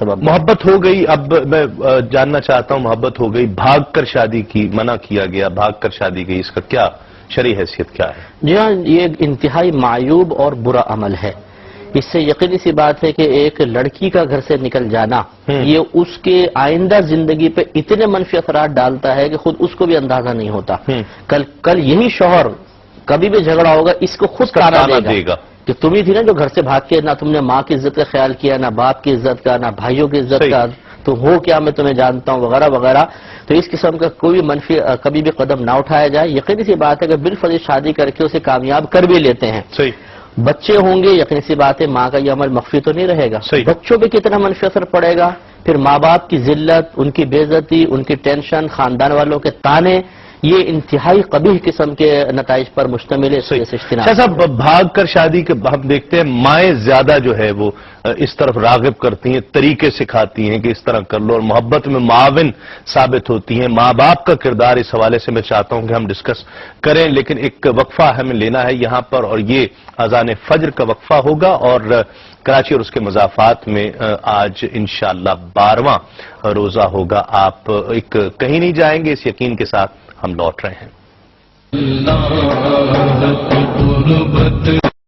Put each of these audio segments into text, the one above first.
محبت ہو گئی، اب میں جاننا چاہتا ہوں، محبت ہو گئی، بھاگ کر شادی کی منع کیا گیا، بھاگ کر شادی کی، اس کا کیا شرعی حیثیت کیا ہے؟ جی ہاں، یہ ایک انتہائی معیوب اور برا عمل ہے۔ اس سے یقینی سی بات ہے کہ ایک لڑکی کا گھر سے نکل جانا یہ اس کے آئندہ زندگی پہ اتنے منفی اثرات ڈالتا ہے کہ خود اس کو بھی اندازہ نہیں ہوتا۔ کل یہی شوہر کبھی بھی جھگڑا ہوگا اس کو خود تانا دے گا کہ تم ہی تھی نا جو گھر سے بھاگ کے، نہ تم نے ماں کی عزت کا خیال کیا، نہ باپ کی عزت کا، نہ بھائیوں کی عزت کا، تو ہو کیا میں تمہیں جانتا ہوں وغیرہ وغیرہ۔ تو اس قسم کا کوئی منفی کبھی بھی قدم نہ اٹھایا جائے۔ یقینی سی بات ہے کہ بالفرض شادی کر کے اسے کامیاب کر بھی لیتے ہیں، بچے ہوں گے، یقینی سی بات ہے ماں کا یہ عمل مخفی تو نہیں رہے گا، بچوں پہ کتنا منفی اثر پڑے گا، پھر ماں باپ کی ذلت، ان کی بے عزتی، ان کی ٹینشن، خاندان والوں کے تانے، یہ انتہائی قبیح قسم کے نتائج پر مشتمل ہے۔ شاہ صاحب، بھاگ کر شادی کے ہم دیکھتے ہیں مائیں زیادہ جو ہے وہ اس طرف راغب کرتی ہیں، طریقے سکھاتی ہیں کہ اس طرح کر لو، اور محبت میں معاون ثابت ہوتی ہیں۔ ماں باپ کا کردار اس حوالے سے میں چاہتا ہوں کہ ہم ڈسکس کریں، لیکن ایک وقفہ ہمیں لینا ہے یہاں پر، اور یہ اذان فجر کا وقفہ ہوگا، اور کراچی اور اس کے مضافات میں آج انشاءاللہ 12واں روزہ ہوگا۔ آپ کہیں نہیں جائیں گے، اس یقین کے ساتھ ہم لوٹ رہے ہیں۔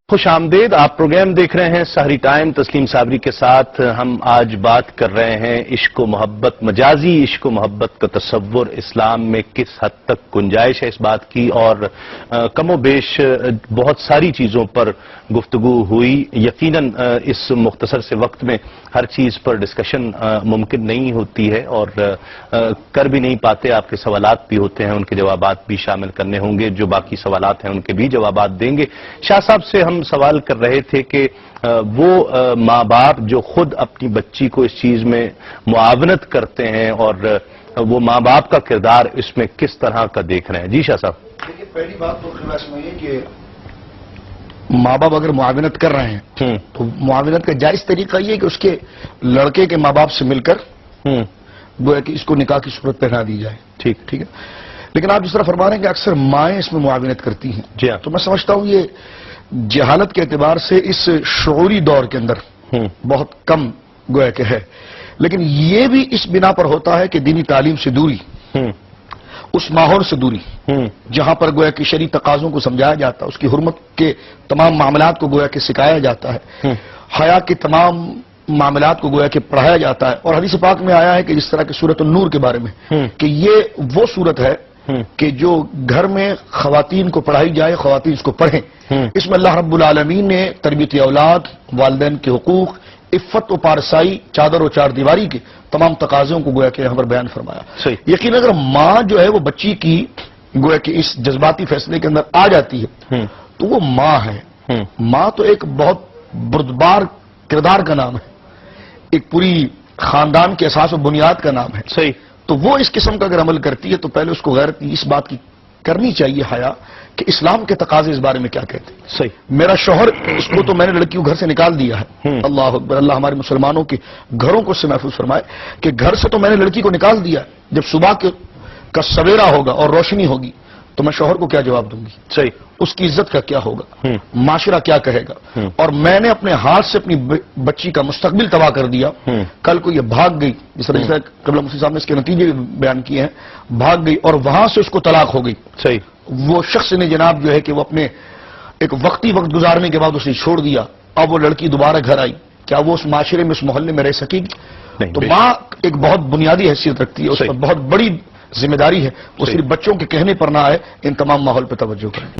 خوش آمدید، آپ پروگرام دیکھ رہے ہیں سحری ٹائم تسلیم صابری کے ساتھ۔ ہم آج بات کر رہے ہیں عشق و محبت، مجازی عشق و محبت کا تصور اسلام میں کس حد تک گنجائش ہے اس بات کی، اور کم و بیش بہت ساری چیزوں پر گفتگو ہوئی۔ یقیناً اس مختصر سے وقت میں ہر چیز پر ڈسکشن ممکن نہیں ہوتی ہے، اور کر بھی نہیں پاتے۔ آپ کے سوالات بھی ہوتے ہیں، ان کے جوابات بھی شامل کرنے ہوں گے، جو باقی سوالات ہیں ان کے بھی جوابات دیں گے۔ شاہ صاحب سے ہم سوال کر رہے تھے کہ وہ ماں باپ جو خود اپنی بچی کو اس چیز میں معاونت کرتے ہیں، اور وہ ماں باپ کا کردار اس میں کس طرح کا دیکھ رہے ہیں؟ جی شاہ صاحب، دیکھیے، پہلی بات تو خلاص میں یہ کہ ماں باپ اگر معاونت کر رہے ہیں تو معاونت کا جائز طریقہ یہ کہ اس کے لڑکے کے ماں باپ سے مل کر گویا کہ اس کو نکاح کی صورت پہنا دی جائے۔ ٹھیک ہے، لیکن آپ جس طرح فرما رہے ہیں کہ اکثر مائیں اس میں معاونت کرتی ہیں، تو میں سمجھتا ہوں یہ جہالت کے اعتبار سے اس شعوری دور کے اندر بہت کم گویا کہ ہے، لیکن یہ بھی اس بنا پر ہوتا ہے کہ دینی تعلیم سے دوری، اس ماحول سے دوری جہاں پر گویا کہ شرعی تقاضوں کو سمجھایا جاتا ہے، اس کی حرمت کے تمام معاملات کو گویا کہ سکھایا جاتا ہے، حیا کے تمام معاملات کو گویا کہ پڑھایا جاتا ہے، اور حدیث پاک میں آیا ہے کہ جس طرح کہ سورۃ النور کے بارے میں کہ یہ وہ سورت ہے کہ جو گھر میں خواتین کو پڑھائی جائے، خواتین اس کو پڑھیں۔ اس میں اللہ رب العالمین نے تربیت اولاد، والدین کے حقوق، عفت و پارسائی، چادر و چار دیواری کے تمام تقاضوں کو گویا کہ یہاں پر بیان فرمایا۔ یقین اگر ماں جو ہے وہ بچی کی گویا کہ اس جذباتی فیصلے کے اندر آ جاتی ہے تو وہ ماں ہے۔ ماں تو ایک بہت بردبار کردار کا نام ہے، ایک پوری خاندان کے اساس و بنیاد کا نام ہے۔ تو وہ اس قسم کا اگر عمل کرتی ہے تو پہلے اس کو غیرت اس بات کی کرنی چاہیے حیا کہ اسلام کے تقاضے اس بارے میں کیا کہتے ہیں۔ میرا شوہر، اس کو تو میں نے لڑکی کو گھر سے نکال دیا ہے، اللہ اکبر، اللہ ہمارے مسلمانوں کے گھروں کو اس سے محفوظ فرمائے کہ گھر سے تو میں نے لڑکی کو نکال دیا ہے، جب صبح کا سویرا ہوگا اور روشنی ہوگی تو میں شوہر کو کیا جواب دوں گی، اس کی عزت کا کیا ہوگا، معاشرہ کیا کہے گا، اور میں نے اپنے ہاتھ سے اپنی بچی کا مستقبل تباہ کر دیا، کل کو یہ بھاگ گئی، جس طرح قبلہ مفتی صاحب نے اس کے نتیجے بیان کیے ہیں، بھاگ گئی اور وہاں سے اس کو طلاق ہو گئی، وہ شخص نے جناب جو ہے کہ وہ اپنے ایک وقت گزارنے کے بعد اسے چھوڑ دیا، اب وہ لڑکی دوبارہ گھر آئی، کیا وہ اس معاشرے میں، اس محلے میں رہ سکے گی؟ تو ماں ایک بہت بنیادی حیثیت رکھتی ہے، اس پر بہت بڑی ذمہ داری ہے، وہ صرف بچوں کے کہنے پر نہ آئے، ان تمام ماحول پہ توجہ کریں۔